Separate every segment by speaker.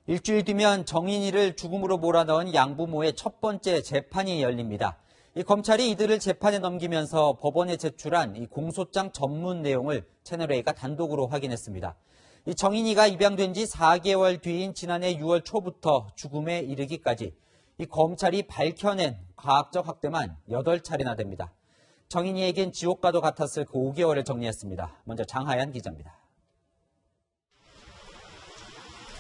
Speaker 1: 일주일 뒤면 정인이를 죽음으로 몰아넣은 양부모의 첫 번째 재판이 열립니다. 검찰이 이들을 재판에 넘기면서 법원에 제출한 공소장 전문 내용을 채널A가 단독으로 확인했습니다. 정인이가 입양된 지 4개월 뒤인 지난해 6월 초부터 죽음에 이르기까지 검찰이 밝혀낸 과학적 학대만 8차례나 됩니다. 정인이에겐 지옥과도 같았을 그 5개월을 정리했습니다. 먼저 장하얀 기자입니다.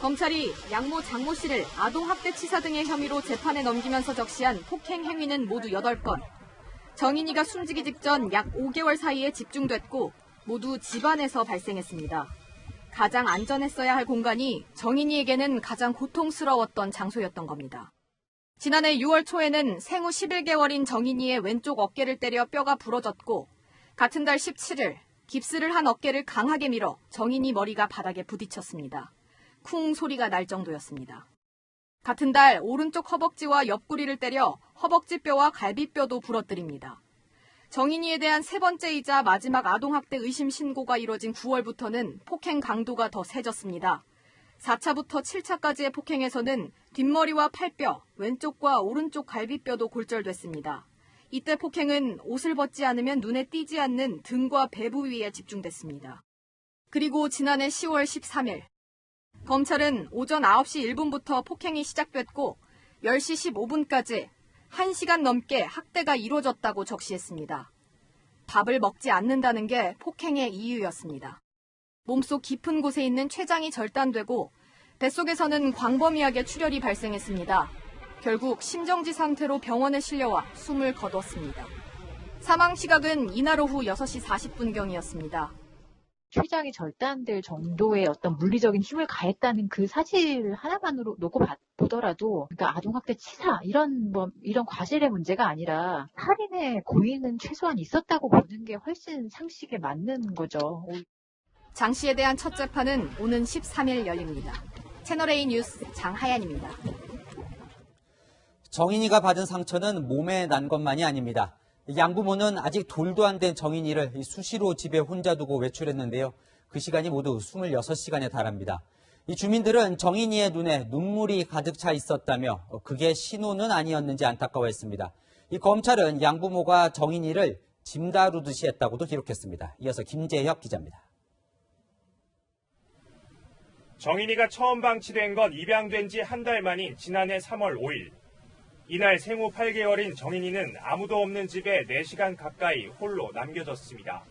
Speaker 2: 검찰이 양모 장모 씨를 아동학대치사 등의 혐의로 재판에 넘기면서 적시한 폭행 행위는 모두 8건. 정인이가 숨지기 직전 약 5개월 사이에 집중됐고 모두 집안에서 발생했습니다. 가장 안전했어야 할 공간이 정인이에게는 가장 고통스러웠던 장소였던 겁니다. 지난해 6월 초에는 생후 11개월인 정인이의 왼쪽 어깨를 때려 뼈가 부러졌고 같은 달 17일 깁스를 한 어깨를 강하게 밀어 정인이 머리가 바닥에 부딪혔습니다. 쿵 소리가 날 정도였습니다. 같은 달 오른쪽 허벅지와 옆구리를 때려 허벅지 뼈와 갈비뼈도 부러뜨립니다. 정인이에 대한 세 번째이자 마지막 아동학대 의심 신고가 이뤄진 9월부터는 폭행 강도가 더 세졌습니다. 4차부터 7차까지의 폭행에서는 뒷머리와 팔뼈, 왼쪽과 오른쪽 갈비뼈도 골절됐습니다. 이때 폭행은 옷을 벗지 않으면 눈에 띄지 않는 등과 배 부위에 집중됐습니다. 그리고 지난해 10월 13일 검찰은 오전 9시 1분부터 폭행이 시작됐고 10시 15분까지 1시간 넘게 학대가 이루어졌다고 적시했습니다. 밥을 먹지 않는다는 게 폭행의 이유였습니다. 몸속 깊은 곳에 있는 췌장이 절단되고 뱃속에서는 광범위하게 출혈이 발생했습니다. 결국 심정지 상태로 병원에 실려와 숨을 거뒀습니다. 사망 시각은 이날 오후 6시 40분경이었습니다.
Speaker 3: 췌장이 절단될 정도의 어떤 물리적인 힘을 가했다는 그 사실 하나만으로 놓고 보더라도, 그러니까 아동학대 치사 이런 과실의 문제가 아니라 살인의 고의는 최소한 있었다고 보는 게 훨씬 상식에 맞는 거죠.
Speaker 2: 장 씨에 대한 첫 재판은 오는 13일 열립니다. 채널A 뉴스 장하얀입니다.
Speaker 1: 정인이가 받은 상처는 몸에 난 것만이 아닙니다. 양부모는 아직 돌도 안 된 정인이를 수시로 집에 혼자 두고 외출했는데요. 그 시간이 모두 26시간에 달합니다. 이 주민들은 정인이의 눈에 눈물이 가득 차 있었다며 그게 신호는 아니었는지 안타까워했습니다. 이 검찰은 양부모가 정인이를 짐 다루듯이 했다고도 기록했습니다. 이어서 김재혁 기자입니다.
Speaker 4: 정인이가 처음 방치된 건 입양된 지 한 달 만인 지난해 3월 5일. 이날 생후 8개월인 정인이는 아무도 없는 집에 4시간 가까이 홀로 남겨졌습니다.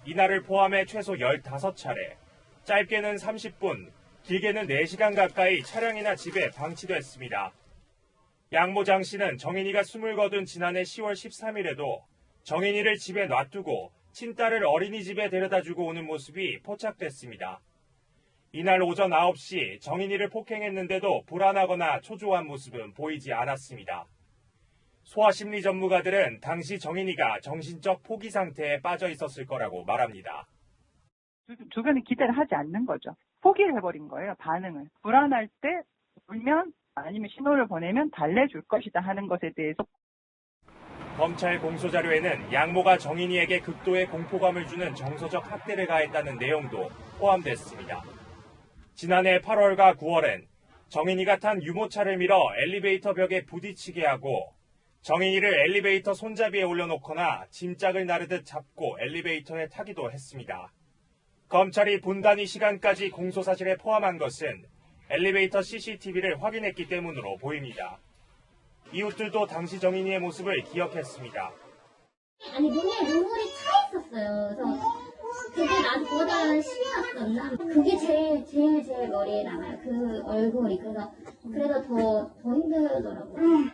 Speaker 4: 이날을 포함해 최소 15차례, 짧게는 30분, 길게는 4시간 가까이 차량이나 집에 방치됐습니다. 양모장 씨는 정인이가 숨을 거둔 지난해 10월 13일에도 정인이를 집에 놔두고 친딸을 어린이집에 데려다주고 오는 모습이 포착됐습니다. 이날 오전 9시 정인이를 폭행했는데도 불안하거나 초조한 모습은 보이지 않았습니다. 소아심리 전문가들은 당시 정인이가 정신적 포기 상태에 빠져 있었을 거라고 말합니다.
Speaker 5: 주변에 기대를 하지 않는 거죠. 포기를 해버린 거예요, 반응을. 불안할 때 울면 아니면 신호를 보내면 달래줄 것이다 하는 것에 대해서.
Speaker 4: 검찰 공소자료에는 양모가 정인이에게 극도의 공포감을 주는 정서적 학대를 가했다는 내용도 포함됐습니다. 지난해 8월과 9월엔 정인이가 탄 유모차를 밀어 엘리베이터 벽에 부딪히게 하고 정인이를 엘리베이터 손잡이에 올려놓거나 짐짝을 나르듯 잡고 엘리베이터에 타기도 했습니다. 검찰이 분단위 시간까지 공소사실에 포함한 것은 엘리베이터 CCTV를 확인했기 때문으로 보입니다. 이웃들도 당시 정인이의 모습을 기억했습니다.
Speaker 6: 아니 눈에 눈물이 차 있었어요. 그래서 그게 나도 보다 신이었었나? 그게 제일 머리에 남아요. 그 얼굴이. 그래서 더 힘들더라고요.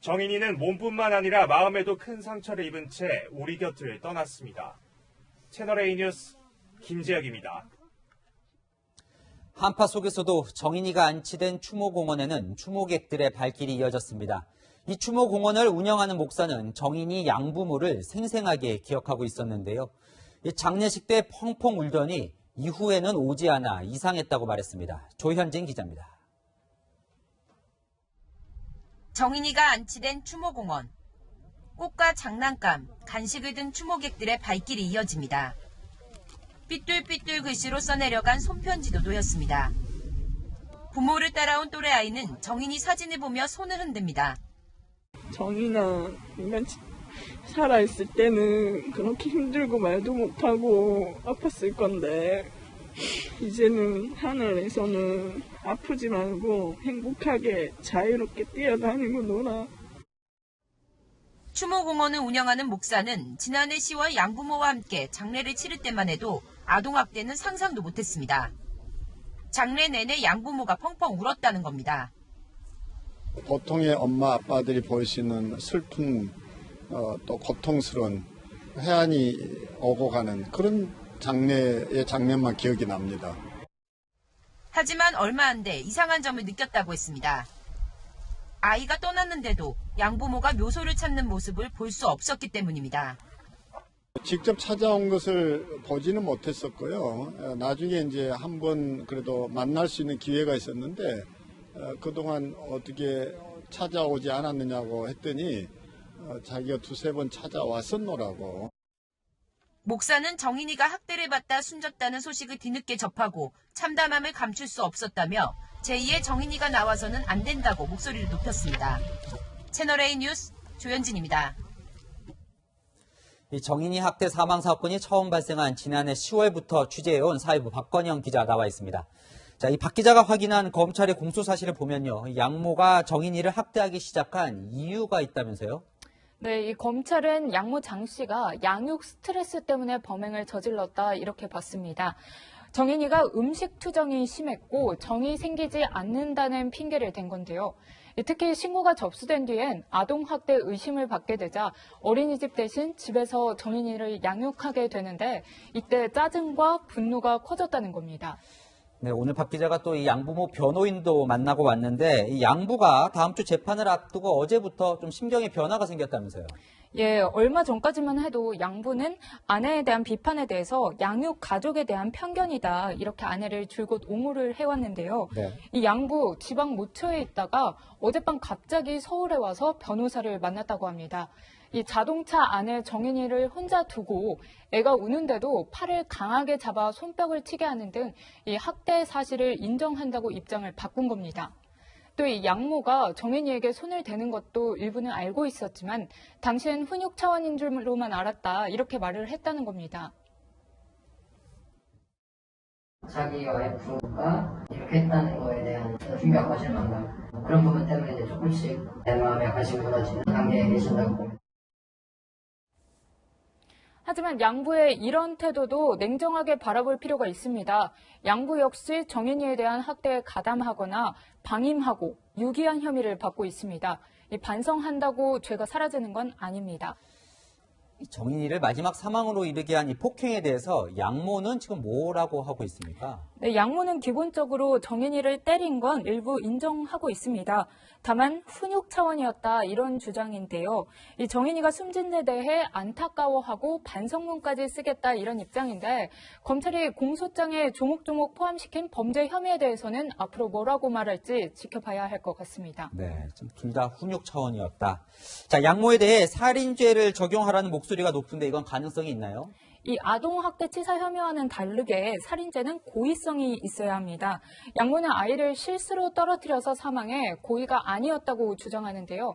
Speaker 4: 정인이는 몸뿐만 아니라 마음에도 큰 상처를 입은 채 우리 곁을 떠났습니다. 채널A 뉴스 김재혁입니다.
Speaker 1: 한파 속에서도 정인이가 안치된 추모공원에는 추모객들의 발길이 이어졌습니다. 이 추모공원을 운영하는 목사는 정인이 양부모를 생생하게 기억하고 있었는데요. 장례식 때 펑펑 울더니 이후에는 오지 않아 이상했다고 말했습니다. 조현진 기자입니다.
Speaker 7: 정인이가 안치된 추모공원. 꽃과 장난감, 간식을 든 추모객들의 발길이 이어집니다. 삐뚤삐뚤 글씨로 써내려간 손편지도 놓였습니다. 부모를 따라온 또래 아이는 정인이 사진을 보며 손을 흔듭니다.
Speaker 8: 정인아, 네가 살아있을 때는 그렇게 힘들고 말도 못하고 아팠을 건데 이제는 하늘에서는 아프지 말고 행복하게 자유롭게 뛰어다니고 놀아.
Speaker 7: 추모공원을 운영하는 목사는 지난해 10월 양부모와 함께 장례를 치를 때만 해도 아동학대는 상상도 못했습니다. 장례 내내 양부모가 펑펑 울었다는 겁니다.
Speaker 9: 보통의 엄마 아빠들이 보이시는 슬픈 또 고통스러운 해안이 오고 가는 그런 장례의 장면만 기억이 납니다.
Speaker 7: 하지만 얼마 안 돼 이상한 점을 느꼈다고 했습니다. 아이가 떠났는데도 양부모가 묘소를 찾는 모습을 볼 수 없었기 때문입니다.
Speaker 9: 직접 찾아온 것을 보지는 못했었고요. 나중에 이제 한번 그래도 만날 수 있는 기회가 있었는데 그동안 어떻게 찾아오지 않았느냐고 했더니 자기가 두세 번 찾아왔었노라고.
Speaker 7: 목사는 정인이가 학대를 받다 숨졌다는 소식을 뒤늦게 접하고 참담함을 감출 수 없었다며 제2의 정인이가 나와서는 안 된다고 목소리를 높였습니다. 채널A 뉴스 조현진입니다.
Speaker 1: 이 정인이 학대 사망 사건이 처음 발생한 지난해 10월부터 취재해온 사회부 박건영 기자 나와 있습니다. 자, 이 박 기자가 확인한 검찰의 공소 사실을 보면요, 양모가 정인이를 학대하기 시작한 이유가 있다면서요?
Speaker 10: 네, 이 검찰은 양모 장 씨가 양육 스트레스 때문에 범행을 저질렀다 이렇게 봤습니다. 정인이가 음식 투정이 심했고 정이 생기지 않는다는 핑계를 댄 건데요. 특히 신고가 접수된 뒤엔 아동학대 의심을 받게 되자 어린이집 대신 집에서 정인이를 양육하게 되는데 이때 짜증과 분노가 커졌다는 겁니다.
Speaker 1: 네, 오늘 박 기자가 또 이 양부모 변호인도 만나고 왔는데 이 양부가 다음 주 재판을 앞두고 어제부터 좀 심경의 변화가 생겼다면서요?
Speaker 10: 예, 얼마 전까지만 해도 양부는 아내에 대한 비판에 대해서 양육 가족에 대한 편견이다 이렇게 아내를 줄곧 옹호를 해왔는데요.
Speaker 1: 네.
Speaker 10: 이 양부 지방 모처에 있다가 어젯밤 갑자기 서울에 와서 변호사를 만났다고 합니다. 이 자동차 안에 정인이를 혼자 두고 애가 우는데도 팔을 강하게 잡아 손뼉을 치게 하는 등 이 학대 사실을 인정한다고 입장을 바꾼 겁니다. 또 이 양모가 정인이에게 손을 대는 것도 일부는 알고 있었지만 당시엔 훈육 차원인 줄로만 알았다 이렇게 말을 했다는 겁니다.
Speaker 11: 자기 와이프가 이렇게 했다는 거에 대한 충격과 실망감 그런 부분 때문에 이제 조금씩 내 마음에 관심이 무너지는 단계에 계신다고 봅니다.
Speaker 10: 하지만 양부의 이런 태도도 냉정하게 바라볼 필요가 있습니다. 양부 역시 정인이에 대한 학대에 가담하거나 방임하고 유기한 혐의를 받고 있습니다. 반성한다고 죄가 사라지는 건 아닙니다.
Speaker 1: 정인이를 마지막 사망으로 이르게 한 이 폭행에 대해서 양모는 지금 뭐라고 하고 있습니까?
Speaker 10: 네, 양모는 기본적으로 정인이를 때린 건 일부 인정하고 있습니다. 다만 훈육 차원이었다 이런 주장인데요. 이 정인이가 숨진 데 대해 안타까워하고 반성문까지 쓰겠다 이런 입장인데 검찰이 공소장에 조목조목 포함시킨 범죄 혐의에 대해서는 앞으로 뭐라고 말할지 지켜봐야 할 것 같습니다.
Speaker 1: 네, 둘 다 훈육 차원이었다. 자, 양모에 대해 살인죄를 적용하라는 목소리가 높은데 이건 가능성이 있나요?
Speaker 10: 이 아동학대 치사 혐의와는 다르게 살인죄는 고의성이 있어야 합니다. 양모는 아이를 실수로 떨어뜨려서 사망해 고의가 아니었다고 주장하는데요.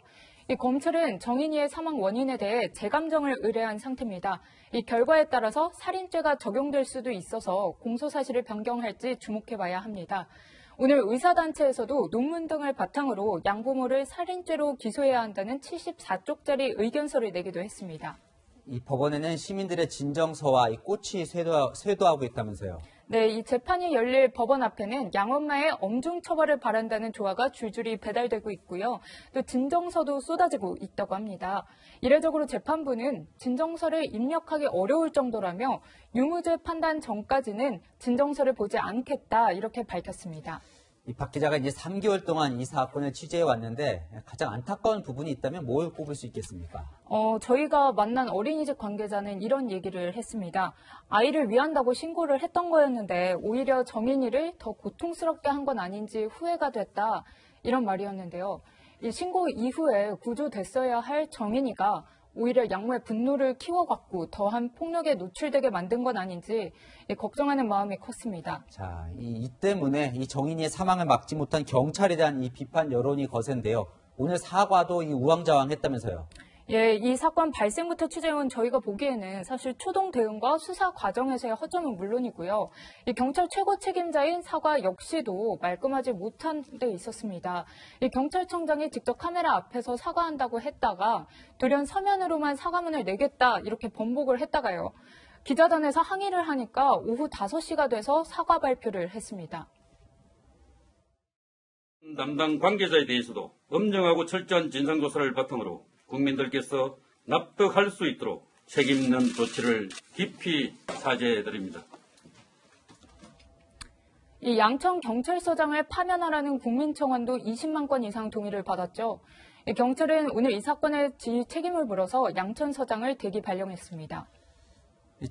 Speaker 10: 이 검찰은 정인이의 사망 원인에 대해 재감정을 의뢰한 상태입니다. 이 결과에 따라서 살인죄가 적용될 수도 있어서 공소사실을 변경할지 주목해봐야 합니다. 오늘 의사단체에서도 논문 등을 바탕으로 양부모를 살인죄로 기소해야 한다는 74쪽짜리 의견서를 내기도 했습니다.
Speaker 1: 이 법원에는 시민들의 진정서와 이 꽃이 쇄도하고 있다면서요?
Speaker 10: 네, 이 재판이 열릴 법원 앞에는 양엄마의 엄중 처벌을 바란다는 조화가 줄줄이 배달되고 있고요. 또 진정서도 쏟아지고 있다고 합니다. 이례적으로 재판부는 진정서를 입력하기 어려울 정도라며 유무죄 판단 전까지는 진정서를 보지 않겠다 이렇게 밝혔습니다.
Speaker 1: 이 박 기자가 이제 3개월 동안 이 사건을 취재해 왔는데 가장 안타까운 부분이 있다면 뭘 꼽을 수 있겠습니까?
Speaker 10: 저희가 만난 어린이집 관계자는 이런 얘기를 했습니다. 아이를 위한다고 신고를 했던 거였는데 오히려 정인이를 더 고통스럽게 한 건 아닌지 후회가 됐다. 이런 말이었는데요. 이 신고 이후에 구조됐어야 할 정인이가 오히려 양모의 분노를 키워갖고 더한 폭력에 노출되게 만든 건 아닌지 걱정하는 마음이 컸습니다.
Speaker 1: 자, 이 때문에 이 정인이의 사망을 막지 못한 경찰에 대한 이 비판 여론이 거센데요. 오늘 사과도 이 우왕좌왕했다면서요.
Speaker 10: 예, 이 사건 발생부터 취재해온 저희가 보기에는 사실 초동 대응과 수사 과정에서의 허점은 물론이고요. 이 경찰 최고 책임자인 사과 역시도 말끔하지 못한 데 있었습니다. 이 경찰청장이 직접 카메라 앞에서 사과한다고 했다가 돌연 서면으로만 사과문을 내겠다 이렇게 번복을 했다가요. 기자단에서 항의를 하니까 오후 5시가 돼서 사과 발표를 했습니다.
Speaker 12: 담당 관계자에 대해서도 엄정하고 철저한 진상조사를 바탕으로 국민들께서 납득할 수 있도록 책임 있는 조치를 깊이 사죄해드립니다.
Speaker 10: 이 양천 경찰서장을 파면하라는 국민청원도 20만 건 이상 동의를 받았죠. 경찰은 오늘 이 사건의 책임을 물어서 양천서장을 대기 발령했습니다.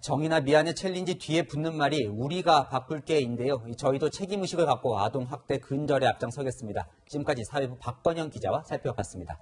Speaker 1: 정의나 미안해 챌린지 뒤에 붙는 말이 우리가 바꿀게인데요. 저희도 책임의식을 갖고 아동학대 근절에 앞장서겠습니다. 지금까지 사회부 박건영 기자와 살펴봤습니다.